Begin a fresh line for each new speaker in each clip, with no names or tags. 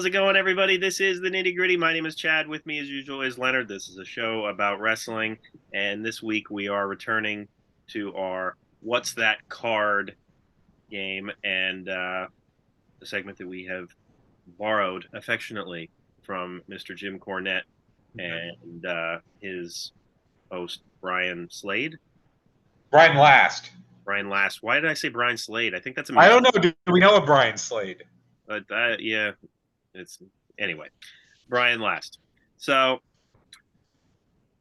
How's it going, everybody? This is the Nitty Gritty. My name is Chad. With me, as usual, is Leonard. This is a show about wrestling, and this week we are returning to our "What's That Card" game, and the segment that we have borrowed affectionately from Mr. Jim Cornette and his host Brian Slade.
Brian Last.
Brian Last. Why did I say Brian Slade? I think that's a
I don't know. Do we know a Brian Slade?
But yeah, it's anyway. Brian Last. So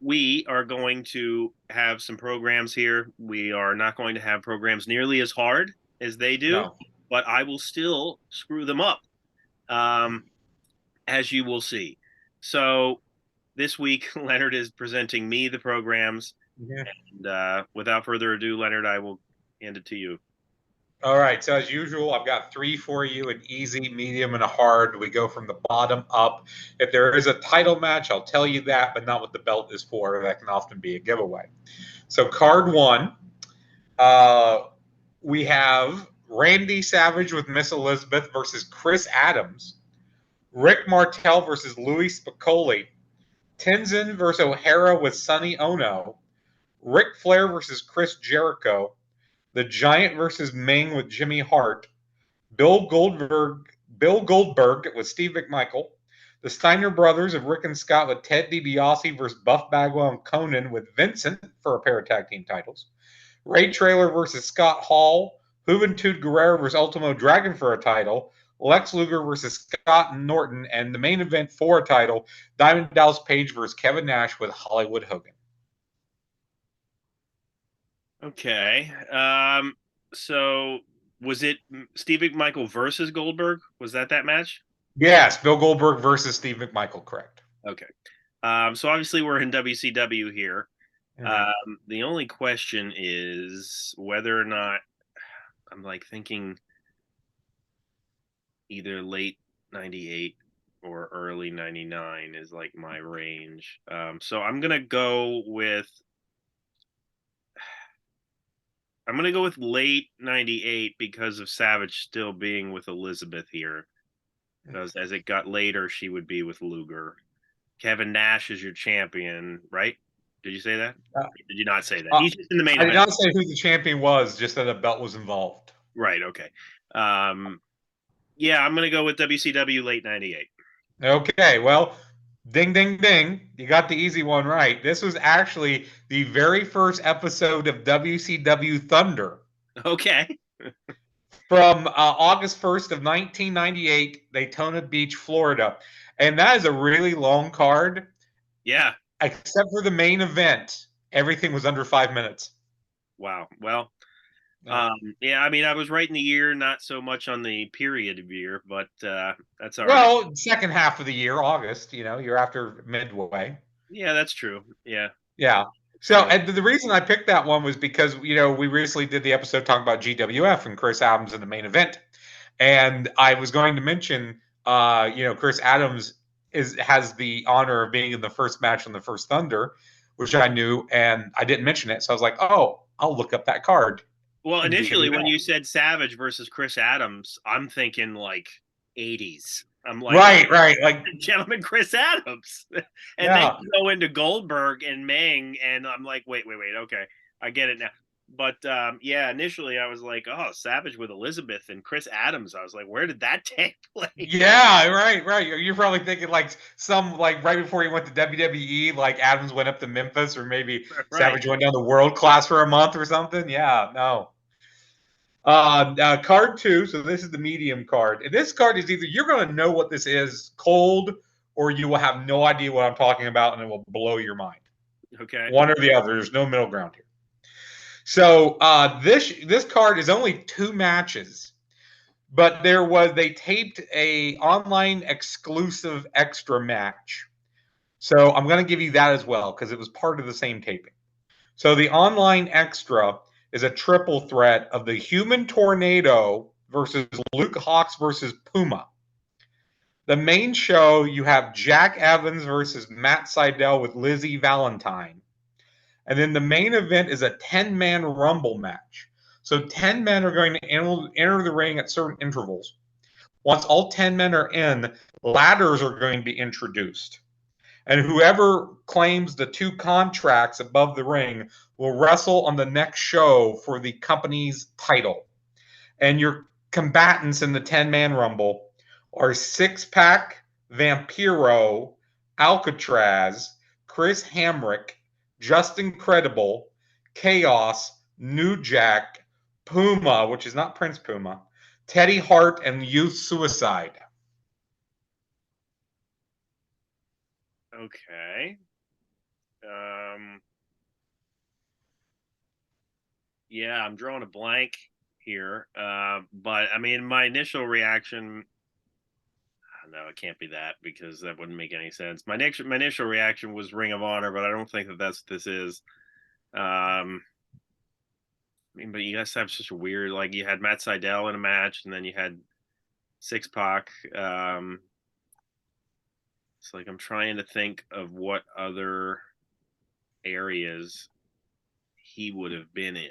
we are going to have some programs here. We are not going to have programs nearly as hard as they do, but I will still screw them up, as you will see. So this week, Leonard is presenting me the programs. Yeah. And without further ado, Leonard, I will hand it to you.
All right. So as usual, I've got 3 for you: an easy, medium, and a hard. We go from the bottom up. If there is a title match, I'll tell you that, but not what the belt is for. That can often be a giveaway. So card 1, we have Randy Savage with Miss Elizabeth versus Chris Adams. Rick Martel versus Louis Spicolli. Tenzin versus O'Hara with Sonny Ono. Ric Flair versus Chris Jericho. The Giant versus Ming with Jimmy Hart. Bill Goldberg with Steve McMichael. The Steiner Brothers of Rick and Scott with Ted DiBiase versus Buff Bagwell and Conan with Vincent for a pair of tag team titles. Ray Traylor versus Scott Hall. Juventud Guerrera versus Ultimo Dragon for a title. Lex Luger versus Scott Norton. And the main event for a title, Diamond Dallas Page versus Kevin Nash with Hollywood Hogan.
Okay. So was it Steve McMichael versus Goldberg? Was that match?
Yes, Bill Goldberg versus Steve McMichael, correct.
Okay. So obviously we're in WCW here. Mm-hmm. The only question is whether or not I'm thinking either late 98 or early 99 is my range. So I'm going to go with late 98 because of Savage still being with Elizabeth here. Because as it got later, she would be with Luger. Kevin Nash is your champion, right? Did you say that? Did you not say that? He's just in the main event.
I did not say who the champion was, just that a belt was involved.
Right, okay. Yeah, I'm going to go with WCW late 98.
Okay, well, ding, ding, ding. You got the easy one right. This was actually the very first episode of WCW Thunder.
Okay.
From August 1st of 1998, Daytona Beach, Florida. And that is a really long card.
Yeah.
Except for the main event. Everything was under 5 minutes.
Wow. Well, yeah, I mean, I was right in the year, not so much on the period of year, but that's all right.
Well, second half of the year, August, you're after midway.
Yeah, that's true. Yeah.
Yeah. So and the reason I picked that one was because, we recently did the episode talking about GWF and Chris Adams in the main event. And I was going to mention, Chris Adams has the honor of being in the first match on the first Thunder, which I knew, and I didn't mention it. So I was like, oh, I'll look up that card.
Well, initially, when you said Savage versus Chris Adams, I'm thinking 80s. I'm
right,
gentleman Chris Adams, and then you go into Goldberg and Meng, and I'm like, wait, okay, I get it now. But yeah, initially I was like, oh, Savage with Elizabeth and Chris Adams. I was like, where did that take place?
Yeah, right. You're probably thinking right before he went to WWE, Adams went up to Memphis, or maybe Savage went down to World Class for a month or something. Yeah, no. Card 2, so this is the medium card. And this card is either you're going to know what this is cold, or you will have no idea what I'm talking about, and it will blow your mind.
Okay.
One or the other. There's no middle ground here. So this card is only 2 matches, but they taped a online exclusive extra match. So I'm going to give you that as well because it was part of the same taping. So the online extra is a triple threat of the Human Tornado versus Luke Hawx versus Puma. The main show, you have Jack Evans versus Matt Sydal with Lizzie Valentine. And then the main event is a 10-man Rumble match. So 10 men are going to enter the ring at certain intervals. Once all 10 men are in, ladders are going to be introduced. And whoever claims the 2 contracts above the ring will wrestle on the next show for the company's title. And your combatants in the 10-man Rumble are Six Pack, Vampiro, Alcatraz, Chris Hamrick, Justin Credible, Chaos, New Jack, Puma, which is not Prince Puma, Teddy Hart, and Youth Suicide.
Okay. Yeah, I'm drawing a blank here. But I mean, my initial reaction. No, it can't be that because that wouldn't make any sense. My initial reaction was Ring of Honor, but I don't think that that's what this is. I mean, but you guys have such a weird, like you had Matt Sydal in a match, and then you had Six Pac. It's like I'm trying to think of what other areas he would have been in.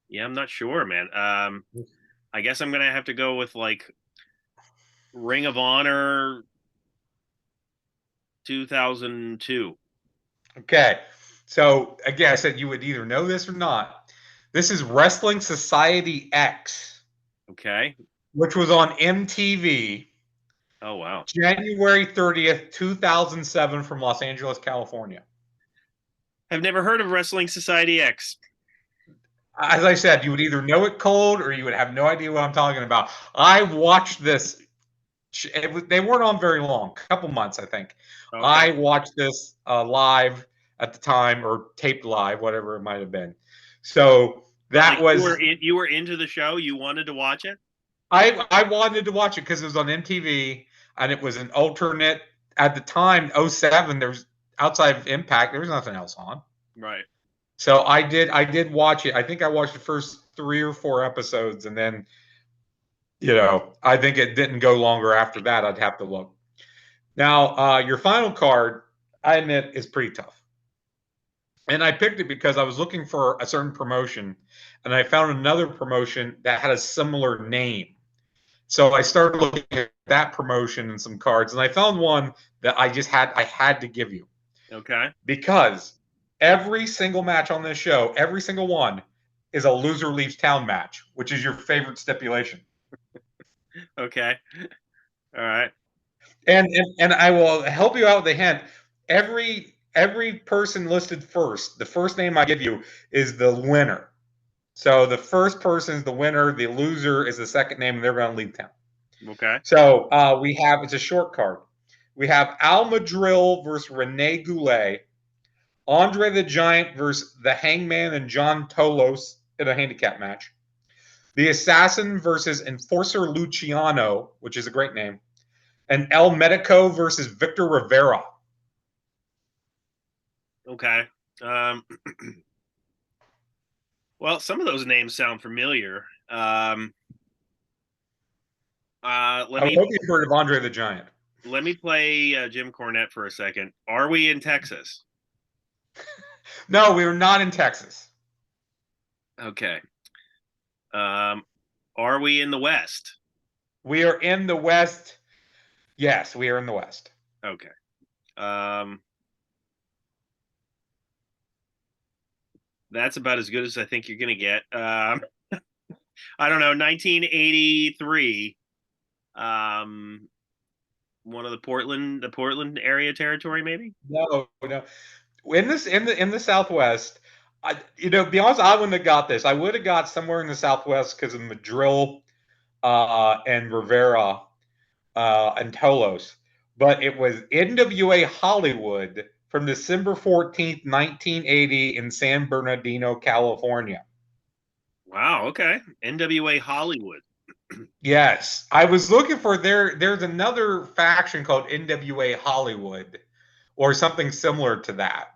Yeah, I'm not sure, man. I guess I'm gonna have to go with like Ring of Honor 2002.
Okay. So, again, I said you would either know this or not. This is Wrestling Society X.
Okay.
Which was on MTV.
Oh, wow.
January 30th, 2007 from Los Angeles, California.
I've never heard of Wrestling Society X.
As I said, you would either know it cold or you would have no idea what I'm talking about. I watched this. They weren't on very long, a couple months, I think. Okay. I watched this live at the time, or taped live, whatever it might have been. So that was
you were into the show. You wanted to watch it.
I wanted to watch it because it was on MTV and it was an alternate at the time. 07, there was outside of Impact, there was nothing else on.
Right.
So I did watch it. I think I watched the first 3 or 4 episodes, and then, I think it didn't go longer after that. I'd have to look. Now, your final card, I admit, is pretty tough. And I picked it because I was looking for a certain promotion, and I found another promotion that had a similar name. So I started looking at that promotion and some cards, and I found one that I had to give you.
Okay.
Because every single match on this show, every single one, is a loser leaves town match, which is your favorite stipulation.
Okay. All right.
And I will help you out with a hint. Every person listed first, the first name I give you is the winner. So the first person is the winner, the loser is the second name, and they're going to leave town.
Okay.
So it's a short card. We have Al Madril versus Rene Goulet, Andre the Giant versus the Hangman and John Tolos in a handicap match, the Assassin versus Enforcer Luciano, which is a great name, and El Medico versus Victor Rivera.
Okay. Well, some of those names sound familiar.
I hope you've heard of Andre the Giant.
Let me play Jim Cornette for a second. Are we in Texas?
No, we are not in Texas.
Okay. Are we in the West?
We are in the West. Yes, we are in the West.
Okay. That's about as good as I think you're going to get. I don't know, 1983. One of the Portland area territory, maybe?
No. In the Southwest, be honest, I wouldn't have got this. I would have got somewhere in the Southwest because of Madril and Rivera and Tolos. But it was NWA Hollywood from December 14th, 1980 in San Bernardino, California.
Wow, okay. NWA Hollywood.
Yes. I was looking for there's another faction called NWA Hollywood or something similar to that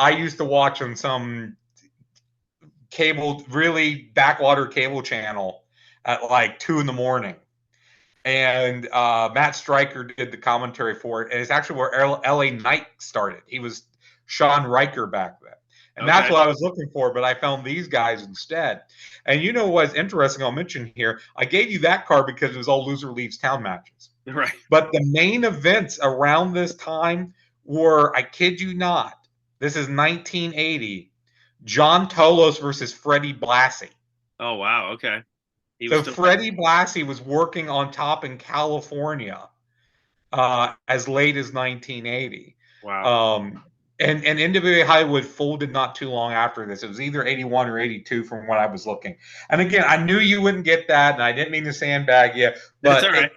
I used to watch on some cable, really backwater cable channel at like 2 a.m. And Matt Stryker did the commentary for it. And it's actually where LA Knight started. He was Sean Riker back then. And that's
Okay.
what I was looking for, but I found these guys instead. And you know what's interesting? I'll mention here. I gave you that card because it was all loser leaves town matches.
Right.
But the main events around this time were, I kid you not, this is 1980, John Tolos versus Freddie Blassie.
Oh wow. Okay. He was
So
still.
Freddie Blassie was working on top in California as late as 1980.
Wow.
Um, and NWA Hollywood folded not too long after this. It was either 81 or 82 from what I was looking. And again, I knew you wouldn't get that, and I didn't mean to sandbag you,
That's all
but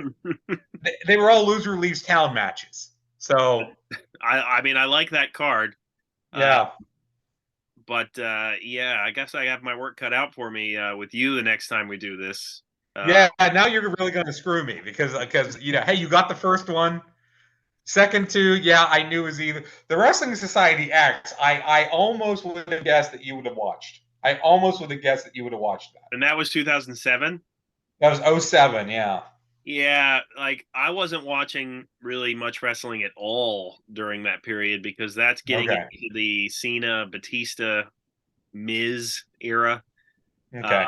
right.
they were all loser leaves town matches. So
I mean, I like that card.
yeah.
But yeah, I guess I have my work cut out for me with you the next time we do this.
Yeah, now you're really going to screw me because hey, you got the first one. Second two, yeah, I knew it was either the Wrestling Society X. I almost would have guessed that you would have watched. I almost would have guessed that you would have watched that.
And that was 2007.
That was 07, yeah.
Yeah, like I wasn't watching really much wrestling at all during that period because that's getting
Okay.
into the Cena, Batista, Miz era.
Okay.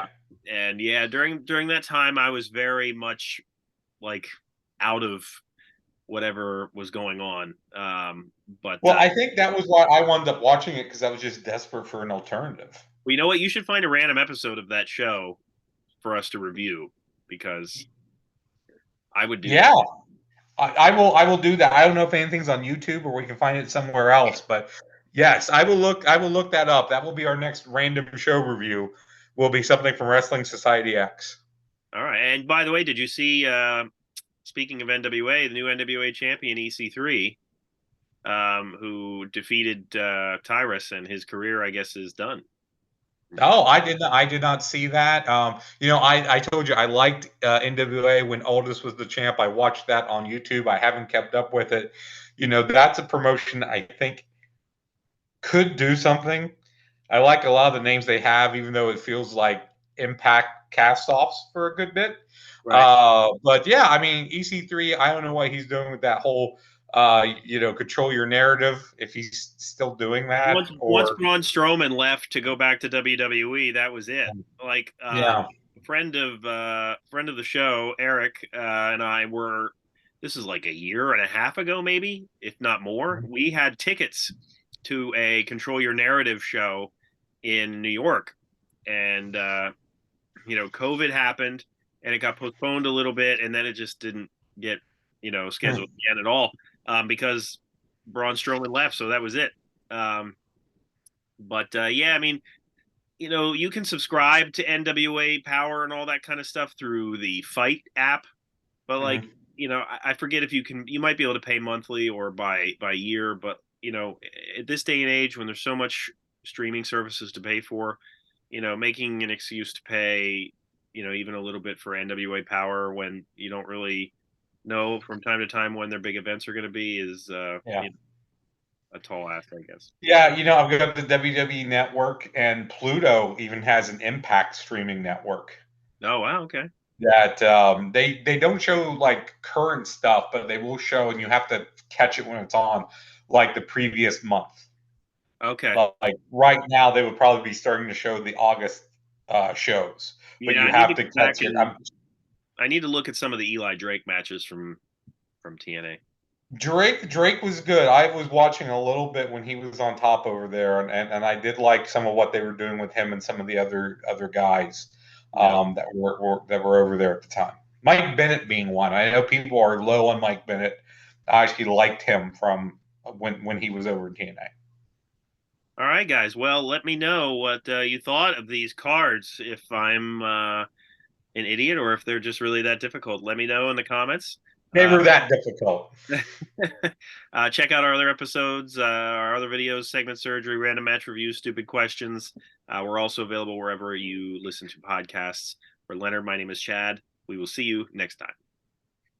And yeah, during that time, I was very much like out of whatever was going on. But
Well, I think that was why I wound up watching it because I was just desperate for an alternative.
well, you know what? You should find a random episode of that show for us to review because I would do
Yeah,
that.
I will do that. I don't know if anything's on YouTube or we can find it somewhere else, but yes, I will look that up. That will be our next random show review. Will be something from Wrestling Society X.
All right. And by the way, did you see? Speaking of NWA, the new NWA champion EC3, who defeated Tyrus, and his career, I guess, is done.
Oh, I did not see that. I told you I liked NWA when Aldous was the champ. I watched that on YouTube. I haven't kept up with it. That's a promotion I think could do something. I like a lot of the names they have, even though it feels like Impact cast-offs for a good bit.
Right.
But yeah, I mean, EC3, I don't know what he's doing with that whole, control your narrative, if he's still doing that
Once
or.
Braun Strowman left to go back to WWE, that was it. Like
Yeah.
friend of the show, Eric, and I were. This is like a year and a half ago, maybe, if not more. We had tickets to a Control Your Narrative show in New York, and COVID happened, and it got postponed a little bit, and then it just didn't get scheduled again at all because Braun Strowman left, so that was it. But yeah, I mean, you can subscribe to NWA Power and all that kind of stuff through the Fight app, but like, I forget if you might be able to pay monthly or by year, but at this day and age when there's so much streaming services to pay for, making an excuse to pay, even a little bit for NWA Power when you don't really know from time to time when their big events are going to be is a tall ask, I guess.
Yeah, I've got the WWE Network, and Pluto even has an Impact streaming network.
Oh wow, okay.
That they don't show like current stuff, but they will show, and you have to catch it when it's on, like the previous month.
Okay.
Like right now, they would probably be starting to show the August shows, but
Yeah,
you have to catch it.
I need to look at some of the Eli Drake matches from TNA.
Drake was good. I was watching a little bit when he was on top over there, and I did like some of what they were doing with him and some of the other guys that were over there at the time. Mike Bennett being one. I know people are low on Mike Bennett. I actually liked him from when he was over in TNA.
All right, guys. Well, let me know what you thought of these cards. If I'm an idiot or if they're just really that difficult, let me know in the comments.
They were that difficult.
Check out our other episodes, our other videos, segment surgery, random match reviews, stupid questions. We're also available wherever you listen to podcasts. For Leonard, my name is Chad. We will see you next time.